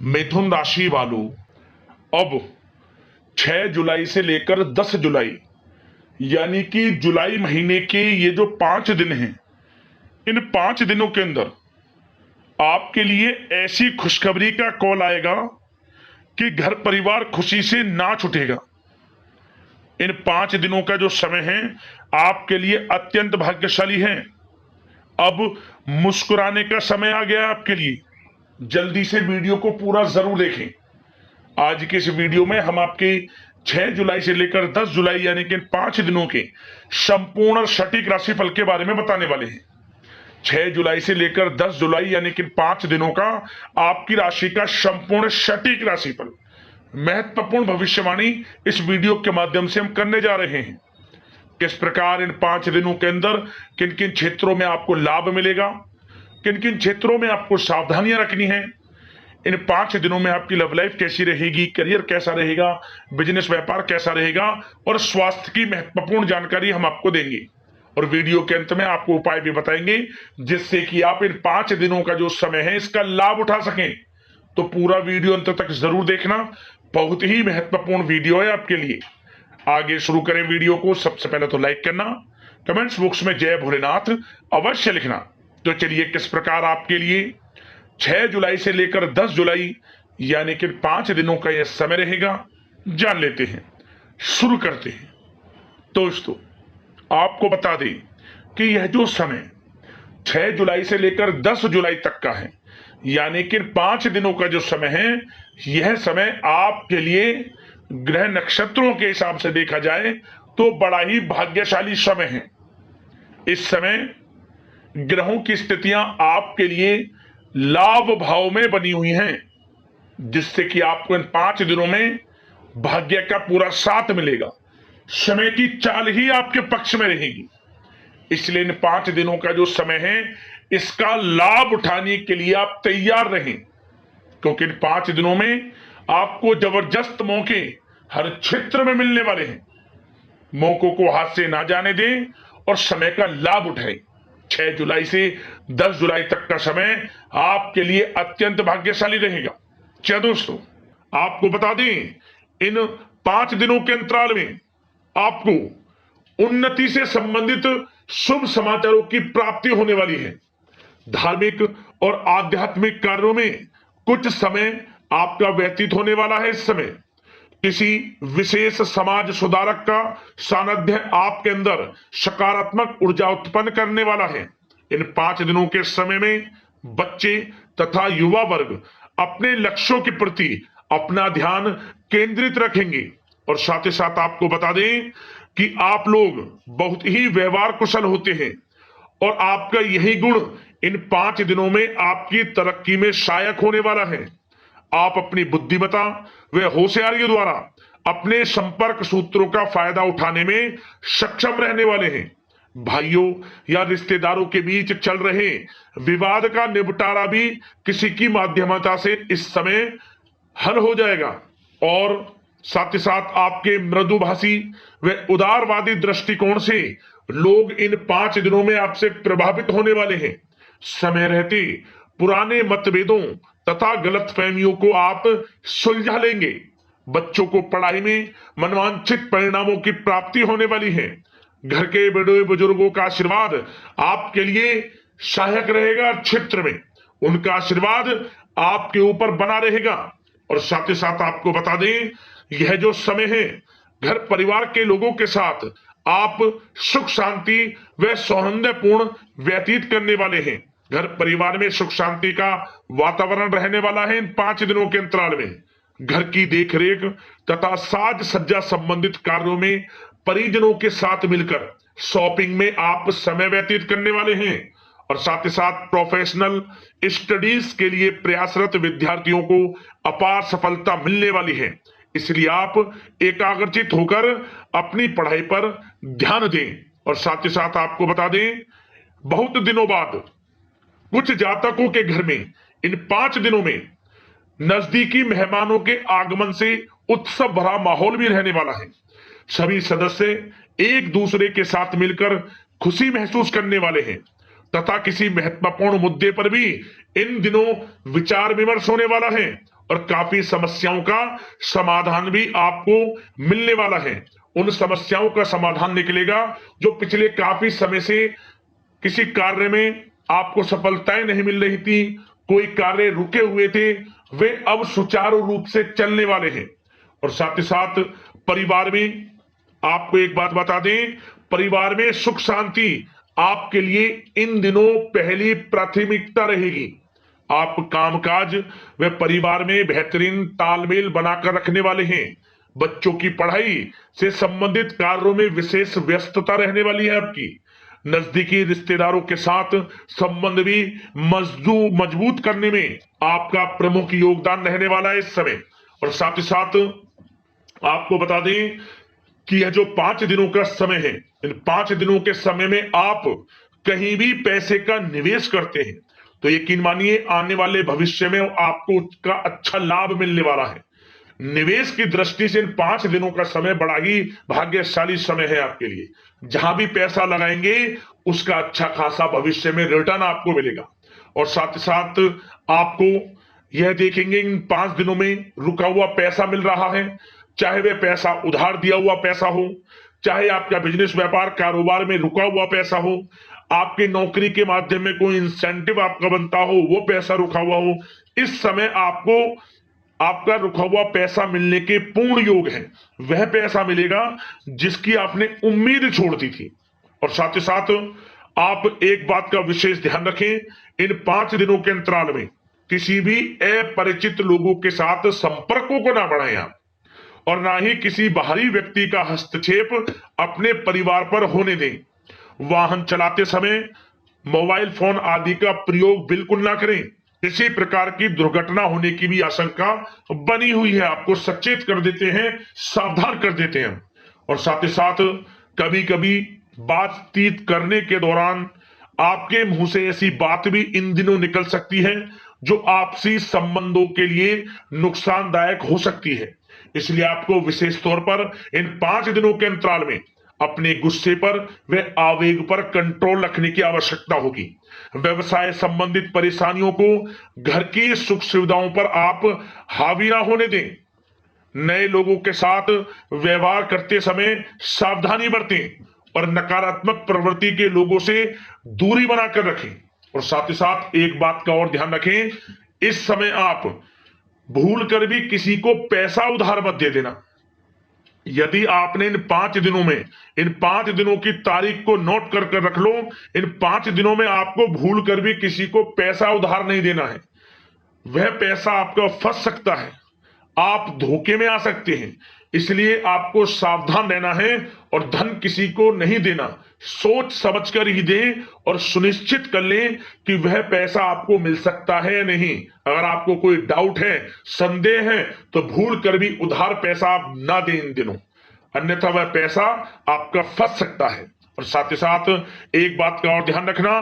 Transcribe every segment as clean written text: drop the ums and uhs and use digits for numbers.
मिथुन राशि वालों, अब 6 जुलाई से लेकर 10 जुलाई यानी कि जुलाई महीने के ये जो 5 दिन हैं, इन 5 दिनों के अंदर आपके लिए ऐसी खुशखबरी का कॉल आएगा कि घर परिवार खुशी से नाच उठेगा। इन 5 दिनों का जो समय है आपके लिए अत्यंत भाग्यशाली है। अब मुस्कुराने का समय आ गया है आपके लिए। जल्दी से वीडियो को पूरा जरूर देखें। आज के इस वीडियो में हम आपके 6 जुलाई से लेकर 10 जुलाई यानी कि 5 दिनों के संपूर्ण सटीक राशिफल के बारे में बताने वाले हैं। 6 जुलाई से लेकर 10 जुलाई यानी कि 5 दिनों का आपकी राशि का संपूर्ण सटीक राशिफल, महत्वपूर्ण भविष्यवाणी इस वीडियो के माध्यम से हम करने जा रहे हैं। किस प्रकार इन 5 दिनों के अंदर किन किन क्षेत्रों में आपको लाभ मिलेगा, किन किन क्षेत्रों में आपको सावधानियां रखनी है, इन 5 दिनों में आपकी लव लाइफ कैसी रहेगी, करियर कैसा रहेगा, बिजनेस व्यापार कैसा रहेगा और स्वास्थ्य की महत्वपूर्ण जानकारी हम आपको देंगे। और वीडियो के अंत में आपको उपाय भी बताएंगे जिससे कि आप इन 5 दिनों का जो समय है इसका लाभ उठा सकें। तो पूरा वीडियो अंत तक जरूर देखना, बहुत ही महत्वपूर्ण वीडियो है आपके लिए। आगे शुरू करें वीडियो को। सबसे पहले तो लाइक करना, कमेंट्स बॉक्स में जय भोलेनाथ अवश्य लिखना। तो चलिए किस प्रकार आपके लिए 6 जुलाई से लेकर 10 जुलाई यानी कि 5 दिनों का यह समय रहेगा, जान लेते हैं। शुरू करते हैं। दोस्तों, आपको बता दें कि यह जो समय 6 जुलाई से लेकर 10 जुलाई तक का है, यानी कि 5 दिनों का जो समय है, यह समय आपके लिए ग्रह नक्षत्रों के हिसाब से देखा जाए तो बड़ा ही भाग्यशाली समय है। इस समय ग्रहों की स्थितियां आपके लिए लाभ भाव में बनी हुई हैं, जिससे कि आपको इन 5 दिनों में भाग्य का पूरा साथ मिलेगा। समय की चाल ही आपके पक्ष में रहेगी। इसलिए इन 5 दिनों का जो समय है इसका लाभ उठाने के लिए आप तैयार रहें, क्योंकि इन 5 दिनों में आपको जबरदस्त मौके हर क्षेत्र में मिलने वाले हैं। मौकों को हाथ से ना जाने दें और समय का लाभ उठाएं। 6 जुलाई से 10 जुलाई तक का समय आपके लिए अत्यंत भाग्यशाली रहेगा। क्या दोस्तों, आपको बता दें, इन 5 दिनों के अंतराल में आपको उन्नति से संबंधित शुभ समाचारों की प्राप्ति होने वाली है। धार्मिक और आध्यात्मिक कार्यों में कुछ समय आपका व्यतीत होने वाला है। इस समय किसी विशेष समाज सुधारक का सानिध्य आपके अंदर सकारात्मक ऊर्जा उत्पन्न करने वाला है। इन 5 दिनों के समय में बच्चे तथा युवा वर्ग अपने लक्ष्यों के प्रति अपना ध्यान केंद्रित रखेंगे। और साथ ही साथ आपको बता दें कि आप लोग बहुत ही व्यवहार कुशल होते हैं और आपका यही गुण इन 5 दिनों में आपकी तरक्की में सहायक होने वाला है। आप अपनी बुद्धिमत्ता व होशियारी द्वारा अपने संपर्क सूत्रों का फायदा उठाने में सक्षम रहने वाले हैं। भाइयों या रिश्तेदारों के बीच चल रहे विवाद का निपटारा भी किसी की माध्यमता से इस समय हल हो जाएगा। और साथ ही साथ आपके मृदुभाषी व उदारवादी दृष्टिकोण से लोग इन 5 दिनों में आपसे प्रभावित होने वाले हैं। समय रहते पुराने मतभेदों तथा गलतफहमियों को आप सुलझा लेंगे। बच्चों को पढ़ाई में मनवांछित परिणामों की प्राप्ति होने वाली है। घर के बड़े बुजुर्गों का आशीर्वाद आपके लिए सहायक रहेगा। क्षेत्र में उनका आशीर्वाद आपके ऊपर बना रहेगा। और साथ ही साथ आपको बता दें, यह जो समय है घर परिवार के लोगों के साथ आप सुख शांति व सौहार्दपूर्ण व्यतीत करने वाले हैं। घर परिवार में सुख शांति का वातावरण रहने वाला है। इन 5 दिनों के अंतराल में घर की देखरेख तथा साज सज्जा संबंधित कार्यों में परिजनों के साथ मिलकर शॉपिंग में आप समय व्यतीत करने वाले हैं। और साथ ही साथ प्रोफेशनल स्टडीज के लिए प्रयासरत विद्यार्थियों को अपार सफलता मिलने वाली है। इसलिए आप एकाग्रचित होकर अपनी पढ़ाई पर ध्यान दें। और साथ ही साथ आपको बता दें, बहुत दिनों बाद कुछ जातकों के घर में इन 5 दिनों में नजदीकी मेहमानों के आगमन से उत्सव भरा माहौल भी रहने वाला है। सभी सदस्य एक दूसरे के साथ मिलकर खुशी महसूस करने वाले हैं तथा किसी महत्वपूर्ण मुद्दे पर भी इन दिनों विचार विमर्श होने वाला है और काफी समस्याओं का समाधान भी आपको मिलने वाला है। उन समस्याओं का समाधान निकलेगा जो पिछले काफी समय से किसी कार्य में आपको सफलताएं नहीं मिल रही थी, कोई कार्य रुके हुए थे, वे अब सुचारू रूप से चलने वाले हैं। और साथ ही साथ परिवार में आपको एक बात बता दें, परिवार में सुख शांति आपके लिए इन दिनों पहली प्राथमिकता रहेगी। आप कामकाज व परिवार में बेहतरीन तालमेल बनाकर रखने वाले हैं। बच्चों की पढ़ाई से संबंधित कार्यों में विशेष व्यस्तता रहने वाली है आपकी। नजदीकी रिश्तेदारों के साथ संबंध भी मजबूत करने में आपका प्रमुख योगदान रहने वाला है इस समय। और साथ ही साथ आपको बता दें कि यह जो 5 दिनों का समय है, इन 5 दिनों के समय में आप कहीं भी पैसे का निवेश करते हैं तो यकीन मानिए आने वाले भविष्य में आपको उसका अच्छा लाभ मिलने वाला है। निवेश की दृष्टि से इन 5 दिनों का समय बड़ा ही भाग्यशाली समय है आपके लिए। जहां भी पैसा लगाएंगे उसका अच्छा खासा भविष्य में रिटर्न आपको मिलेगा। और साथ ही साथ आपको यह देखेंगे इन 5 दिनों में रुका हुआ पैसा मिल रहा है, चाहे वह पैसा उधार दिया हुआ पैसा हो, चाहे आपका बिजनेस व्यापार कारोबार में रुका हुआ पैसा हो, आपकी नौकरी के माध्यम में कोई इंसेंटिव आपका बनता हो, वो पैसा रुका हुआ हो, इस समय आपको आपका रुका हुआ पैसा मिलने के पूर्ण योग है। वह पैसा मिलेगा जिसकी आपने उम्मीद छोड़ दी थी। और साथ ही साथ आप एक बात का विशेष ध्यान रखें, इन 5 दिनों के अंतराल में किसी भी अपरिचित लोगों के साथ संपर्कों को ना बढ़ाएं आप, और ना ही किसी बाहरी व्यक्ति का हस्तक्षेप अपने परिवार पर होने दें। वाहन चलाते समय मोबाइल फोन आदि का प्रयोग बिल्कुल ना करें। किसी प्रकार की दुर्घटना होने की भी आशंका बनी हुई है, आपको सचेत कर देते हैं, सावधान कर देते हैं। और साथ ही साथ कभी कभी बातचीत करने के दौरान आपके मुंह से ऐसी बात भी इन दिनों निकल सकती है जो आपसी संबंधों के लिए नुकसानदायक हो सकती है। इसलिए आपको विशेष तौर पर इन 5 दिनों के अंतराल में अपने गुस्से पर व आवेग पर कंट्रोल रखने की आवश्यकता होगी। व्यवसाय संबंधित परेशानियों को घर की सुख सुविधाओं पर आप हावी ना होने दें। नए लोगों के साथ व्यवहार करते समय सावधानी बरतें और नकारात्मक प्रवृत्ति के लोगों से दूरी बनाकर रखें। और साथ ही साथ एक बात का और ध्यान रखें, इस समय आप भूल कर भी किसी को पैसा उधार मत दे देना। यदि आपने इन 5 दिनों में इन 5 दिनों की तारीख को नोट कर रख लो, इन 5 दिनों में आपको भूल कर भी किसी को पैसा उधार नहीं देना है। वह पैसा आपका फंस सकता है, आप धोखे में आ सकते हैं। इसलिए आपको सावधान रहना है और धन किसी को नहीं देना। सोच समझ कर ही दें और सुनिश्चित कर लें कि वह पैसा आपको मिल सकता है या नहीं। अगर आपको कोई डाउट है, संदेह है, तो भूल कर भी उधार पैसा आप ना दें इन दिनों, अन्यथा वह पैसा आपका फंस सकता है। और साथ ही साथ एक बात का और ध्यान रखना,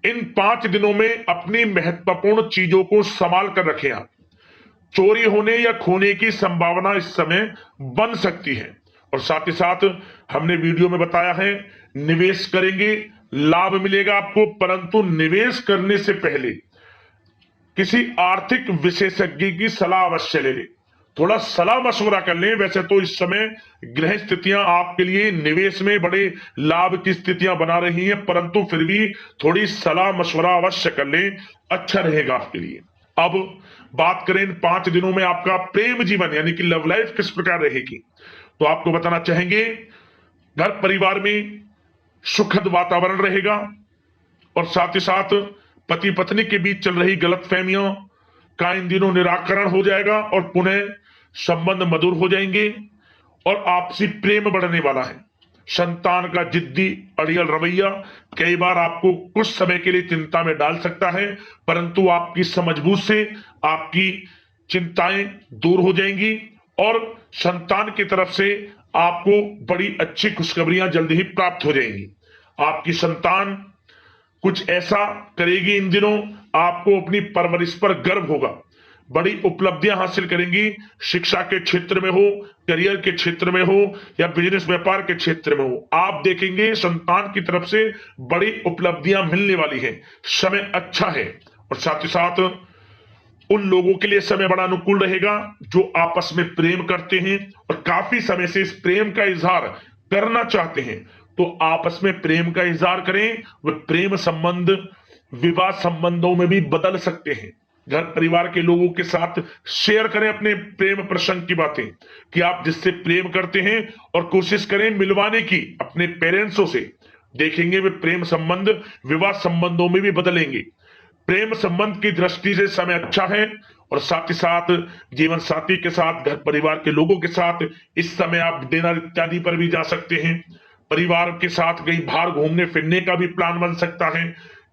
इन 5 दिनों में अपनी महत्वपूर्ण चीजों को संभाल कर रखें आप। चोरी होने या खोने की संभावना इस समय बन सकती है। और साथ ही साथ हमने वीडियो में बताया है, निवेश करेंगे लाभ मिलेगा आपको, परंतु निवेश करने से पहले किसी आर्थिक विशेषज्ञ की सलाह अवश्य ले लें, थोड़ा सलाह मशवरा कर लें। वैसे तो इस समय ग्रह स्थितियां आपके लिए निवेश में बड़े लाभ की स्थितियां बना रही हैं, परंतु फिर भी थोड़ी सलाह मशवरा अवश्य कर लें, अच्छा रहेगा आपके लिए। अब बात करें इन 5 दिनों में आपका प्रेम जीवन यानी कि लव लाइफ किस प्रकार रहेगी, तो आपको बताना चाहेंगे घर परिवार में सुखद वातावरण रहेगा। और साथ ही साथ पति पत्नी के बीच चल रही गलतफहमियों का इन दिनों निराकरण हो जाएगा और पुनः संबंध मधुर हो जाएंगे और आपसी प्रेम बढ़ने वाला है। संतान का जिद्दी अड़ियल रवैया कई बार आपको कुछ समय के लिए चिंता में डाल सकता है, परंतु आपकी समझबूझ से आपकी चिंताएं दूर हो जाएंगी और संतान की तरफ से आपको बड़ी अच्छी खुशखबरियां जल्द ही प्राप्त हो जाएंगी। आपकी संतान कुछ ऐसा करेगी इन दिनों, आपको अपनी परवरिश पर गर्व होगा, बड़ी उपलब्धियां हासिल करेंगी। शिक्षा के क्षेत्र में हो, करियर के क्षेत्र में हो या बिजनेस व्यापार के क्षेत्र में हो, आप देखेंगे संतान की तरफ से बड़ी उपलब्धियां मिलने वाली हैं। समय अच्छा है। और साथ ही साथ उन लोगों के लिए समय बड़ा अनुकूल रहेगा जो आपस में प्रेम करते हैं और काफी समय से इस प्रेम का इजहार करना चाहते हैं। तो आपस में प्रेम का इजहार करें। वह प्रेम संबंध विवाह संबंधों में भी बदल सकते हैं। घर परिवार के लोगों के साथ शेयर करें अपने प्रेम प्रसंग की बातें कि आप जिससे प्रेम करते हैं और कोशिश करें मिलवाने की अपने पेरेंट्सों से। देखेंगे वे प्रेम संबंध विवाह संबंधों में भी बदलेंगे। प्रेम संबंध की दृष्टि से समय अच्छा है और साथ ही साथ जीवन साथी के साथ घर परिवार के लोगों के साथ इस समय आप डिनर इत्यादि पर भी जा सकते हैं। परिवार के साथ कहीं बाहर घूमने फिरने का भी प्लान बन सकता है।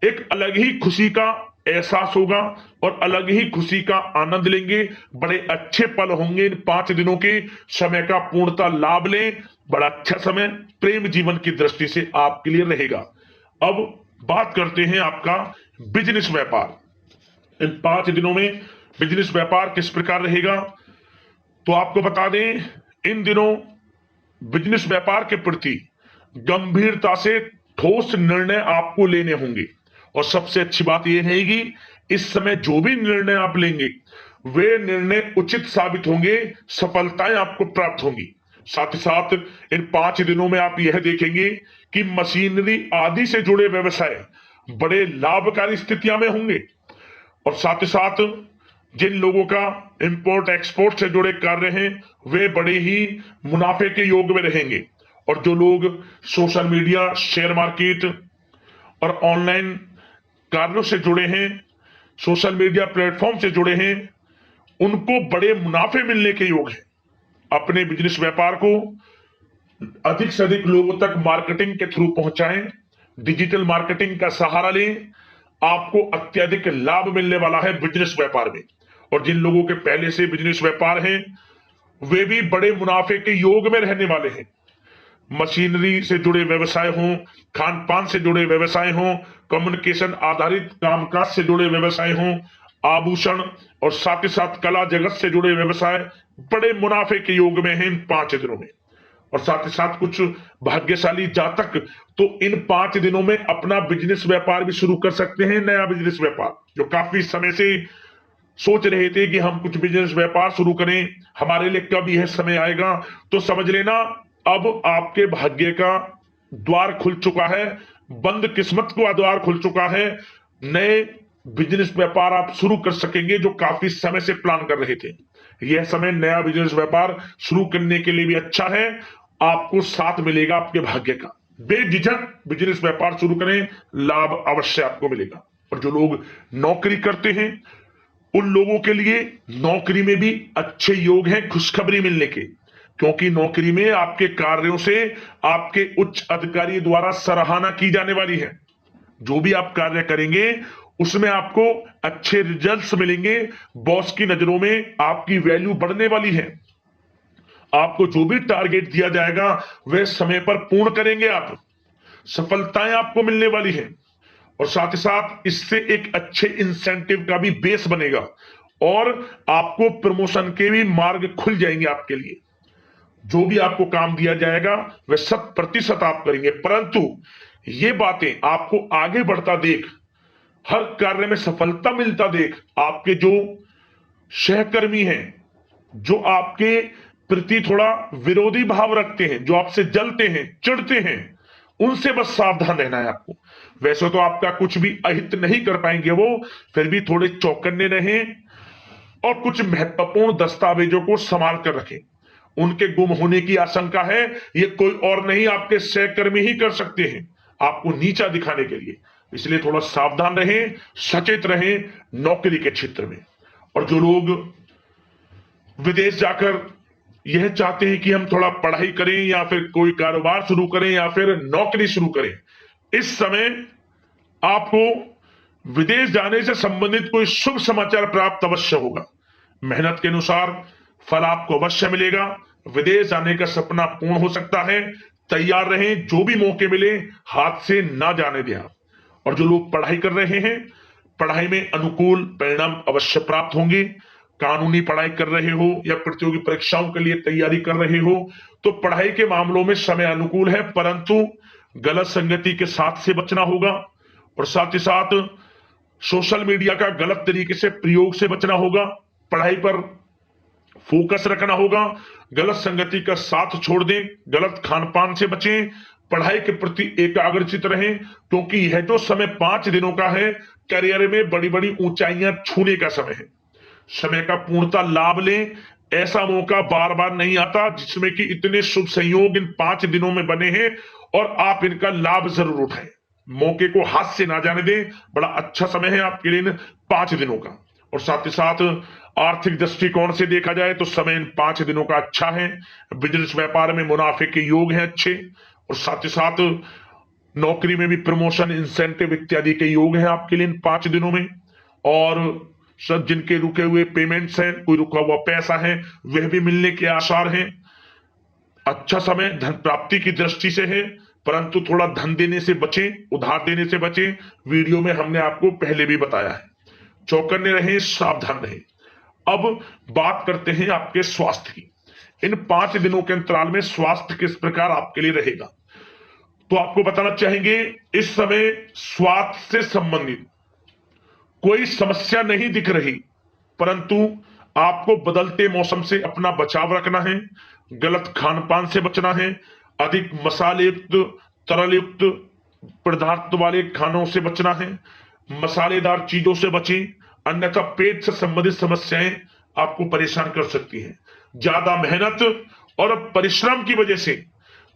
एक अलग ही खुशी का एहसास होगा और अलग ही खुशी का आनंद लेंगे। बड़े अच्छे पल होंगे इन 5 दिनों के। समय का पूर्णता लाभ लें। बड़ा अच्छा समय प्रेम जीवन की दृष्टि से आपके लिए रहेगा। अब बात करते हैं आपका बिजनेस व्यापार। इन 5 दिनों में बिजनेस व्यापार किस प्रकार रहेगा, तो आपको बता दें इन दिनों बिजनेस व्यापार के प्रति गंभीरता से ठोस निर्णय आपको लेने होंगे। और सबसे अच्छी बात यह रहेगी इस समय जो भी निर्णय आप लेंगे वे निर्णय उचित साबित होंगे, सफलताएं आपको प्राप्त होंगी। साथ ही साथ इन 5 दिनों में आप यह देखेंगे कि मशीनरी आदि से जुड़े व्यवसाय बड़े लाभकारी स्थितियां में होंगे। और साथ ही साथ जिन लोगों का इंपोर्ट एक्सपोर्ट से जुड़े कार्य हैं वे बड़े ही मुनाफे के योग में रहेंगे। और जो लोग सोशल मीडिया शेयर मार्केट और ऑनलाइन कार्यों से जुड़े हैं, सोशल मीडिया प्लेटफॉर्म से जुड़े हैं, उनको बड़े मुनाफे मिलने के योग हैं। अपने बिजनेस व्यापार को अधिक से अधिक लोगों तक मार्केटिंग के थ्रू पहुंचाएं। डिजिटल मार्केटिंग का सहारा लें। आपको अत्यधिक लाभ मिलने वाला है बिजनेस व्यापार में। और जिन लोगों के पहले से बिजनेस व्यापार हैं वे भी बड़े मुनाफे के योग में रहने वाले हैं। मशीनरी से जुड़े व्यवसाय हों, खान पान से जुड़े व्यवसाय हों, कम्युनिकेशन आधारित कामकाज से जुड़े व्यवसाय हों, आभूषण और साथ ही साथ कला जगत से जुड़े व्यवसाय बड़े मुनाफे के योग में हैं इन 5 दिनों में। और साथ ही साथ कुछ भाग्यशाली जातक तो इन 5 दिनों में अपना बिजनेस व्यापार भी शुरू कर सकते हैं। नया बिजनेस व्यापार जो काफी समय से सोच रहे थे कि हम कुछ बिजनेस व्यापार शुरू करें, हमारे लिए कब यह समय आएगा, तो समझ लेना अब आपके भाग्य का द्वार खुल चुका है। बंद किस्मत का द्वार खुल चुका है। नए बिजनेस व्यापार आप शुरू कर सकेंगे जो काफी समय से प्लान कर रहे थे। यह समय नया बिजनेस व्यापार शुरू करने के लिए भी अच्छा है। आपको साथ मिलेगा आपके भाग्य का। बेझिझक बिजनेस व्यापार शुरू करें, लाभ अवश्य आपको मिलेगा। और जो लोग नौकरी करते हैं उन लोगों के लिए नौकरी में भी अच्छे योग हैं खुशखबरी मिलने के, क्योंकि नौकरी में आपके कार्यों से आपके उच्च अधिकारी द्वारा सराहना की जाने वाली है। जो भी आप कार्य करेंगे उसमें आपको अच्छे रिजल्ट्स मिलेंगे। बॉस की नजरों में आपकी वैल्यू बढ़ने वाली है। आपको जो भी टारगेट दिया जाएगा वह समय पर पूर्ण करेंगे आप। सफलताएं आपको मिलने वाली है। और साथ ही साथ इससे एक अच्छे इंसेंटिव का भी बेस बनेगा और आपको प्रमोशन के भी मार्ग खुल जाएंगे आपके लिए। जो भी आपको काम दिया जाएगा वह 100% आप करेंगे। परंतु ये बातें आपको आगे बढ़ता देख, हर कार्य में सफलता मिलता देख, आपके जो सहकर्मी हैं, जो आपके प्रति थोड़ा विरोधी भाव रखते हैं, जो आपसे जलते हैं, चिढ़ते हैं, उनसे बस सावधान रहना है आपको। वैसे तो आपका कुछ भी अहित नहीं कर पाएंगे वो, फिर भी थोड़े चौकन्ने रहें और कुछ महत्वपूर्ण दस्तावेजों को संभाल कर रखें। उनके गुम होने की आशंका है, ये कोई और नहीं आपके सहकर्मी ही कर सकते हैं आपको नीचा दिखाने के लिए। इसलिए थोड़ा सावधान रहें, सचेत रहें नौकरी के क्षेत्र में। और जो लोग विदेश जाकर यह चाहते हैं कि हम थोड़ा पढ़ाई करें या फिर कोई कारोबार शुरू करें या फिर नौकरी शुरू करें, इस समय आपको विदेश जाने से संबंधित कोई शुभ समाचार प्राप्त अवश्य होगा। मेहनत के अनुसार फल आपको अवश्य मिलेगा। विदेश जाने का सपना पूर्ण हो सकता है। तैयार रहें, जो भी मौके मिले हाथ से ना जाने दें आप। और जो लोग पढ़ाई कर रहे हैं, पढ़ाई में अनुकूल परिणाम अवश्य प्राप्त होंगे। कानूनी पढ़ाई कर रहे हो या प्रतियोगी परीक्षाओं के लिए तैयारी कर रहे हो तो पढ़ाई के मामलों में समय अनुकूल है, परंतु गलत संगति के साथ से बचना होगा। और साथ ही साथ सोशल मीडिया का गलत तरीके से प्रयोग से बचना होगा, पढ़ाई पर फोकस रखना होगा, गलत संगति का साथ छोड़ दें, गलत खान पान से बचें, पढ़ाई के प्रति एकाग्रचित रहें, क्योंकि यह जो समय 5 दिनों का है, करियर में बड़ी बड़ी ऊंचाइयां छूने का समय है। समय का पूर्णता लाभ लें। ऐसा मौका बार बार नहीं आता जिसमें कि इतने शुभ संयोग इन 5 दिनों में बने हैं, और आप इनका लाभ जरूर उठाएं। मौके को हाथ से ना जाने दें। बड़ा अच्छा समय है आपके लिए इन 5 दिनों का। और साथ ही साथ आर्थिक दृष्टिकोण से देखा जाए तो समय इन 5 दिनों का अच्छा है। बिजनेस व्यापार में मुनाफे के योग हैं अच्छे, और साथ ही साथ नौकरी में भी प्रमोशन, इंसेंटिव इत्यादि के योग हैं आपके लिए इन 5 दिनों में। और सब जिनके रुके हुए पेमेंट्स हैं, कोई रुका हुआ पैसा है, वह भी मिलने के आसार हैं। अच्छा समय धन प्राप्ति की दृष्टि से है, परंतु थोड़ा धन देने से बचें, उधार देने से बचें। वीडियो में हमने आपको पहले भी बताया है। चौकन्ने रहें, सावधान रहें। अब बात करते हैं आपके स्वास्थ्य की। इन 5 दिनों के अंतराल में स्वास्थ्य किस प्रकार आपके लिए रहेगा, तो आपको बताना चाहेंगे इस समय स्वास्थ्य से संबंधित कोई समस्या नहीं दिख रही, परंतु आपको बदलते मौसम से अपना बचाव रखना है, गलत खान पान से बचना है, अधिक मसाले युक्त, तरल युक्त पदार्थ वाले खानों से बचना है, मसालेदार चीजों से बचें, अन्यथा पेट से संबंधित समस्याएं आपको परेशान कर सकती हैं। ज्यादा मेहनत और परिश्रम की वजह से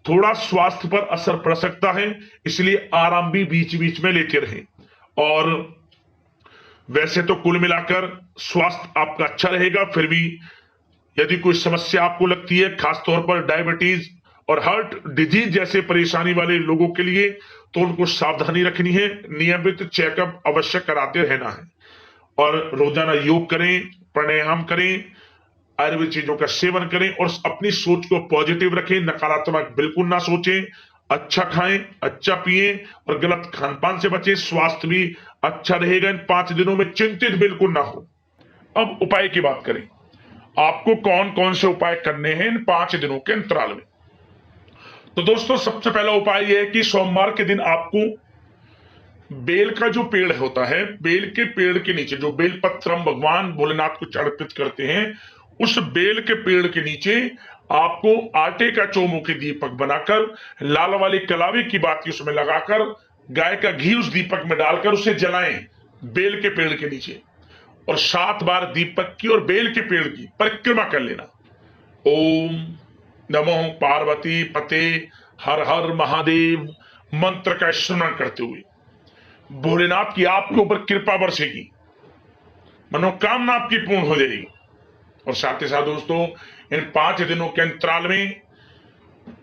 थोड़ा स्वास्थ्य पर असर पड़ सकता है, इसलिए आराम भी बीच बीच में लेते रहें। और वैसे तो कुल मिलाकर स्वास्थ्य आपका अच्छा रहेगा, फिर भी यदि कोई समस्या आपको लगती है, खासतौर पर डायबिटीज और हार्ट डिजीज जैसे परेशानी वाले लोगों के लिए, तो उनको सावधानी रखनी है। नियमित चेकअप अवश्य कराते रहना है, और रोजाना योग करें, प्राणायाम करें, आयुर्वेद चीजों का सेवन करें, और अपनी सोच को पॉजिटिव रखें, नकारात्मक बिल्कुल ना सोचें। अच्छा खाएं, अच्छा पिएं, और गलत खान पान से बचें। स्वास्थ्य भी अच्छा रहेगा इन 5 दिनों में, चिंतित बिल्कुल ना हो। अब उपाय की बात करें, आपको कौन कौन से उपाय करने हैं इन 5 दिनों के अंतराल में। तो दोस्तों, सबसे पहला उपाय यह है कि सोमवार के दिन आपको बेल का जो पेड़ होता है, बेल के पेड़ के नीचे जो बेल पत्र हम भगवान भोलेनाथ को अर्पित करते हैं, उस बेल के पेड़ के नीचे आपको आटे का चौमुखी दीपक बनाकर, लाल वाली कलावी की बाती उसमें लगाकर, गाय का घी उस दीपक में डालकर उसे जलाएं बेल के पेड़ के नीचे, और 7 बार दीपक की और बेल के पेड़ की परिक्रमा कर लेना। ओम नमो पार्वती पते हर हर महादेव मंत्र का स्मरण करते हुए भोलेनाथ की आपके ऊपर कृपा बरसेगी, मनोकामना आपकी पूर्ण हो जाएगी। और साथ ही साथ दोस्तों, इन 5 दिनों के अंतराल में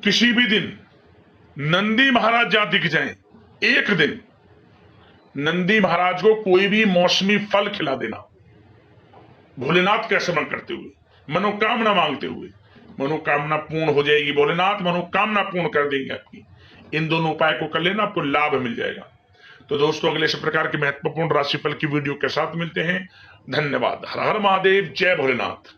किसी भी दिन नंदी महाराज जहां दिख जाएं, एक दिन नंदी महाराज को कोई भी मौसमी फल खिला देना, भोलेनाथ का स्मरण करते हुए, मनोकामना मांगते हुए। मनोकामना पूर्ण हो जाएगी, भोलेनाथ मनोकामना पूर्ण कर देंगे आपकी। इन दोनों उपाय को कर लेना, आपको लाभ मिल जाएगा। तो दोस्तों, अगले इस प्रकार के महत्वपूर्ण राशिफल की वीडियो के साथ मिलते हैं। धन्यवाद। हर हर महादेव, जय भोलेनाथ।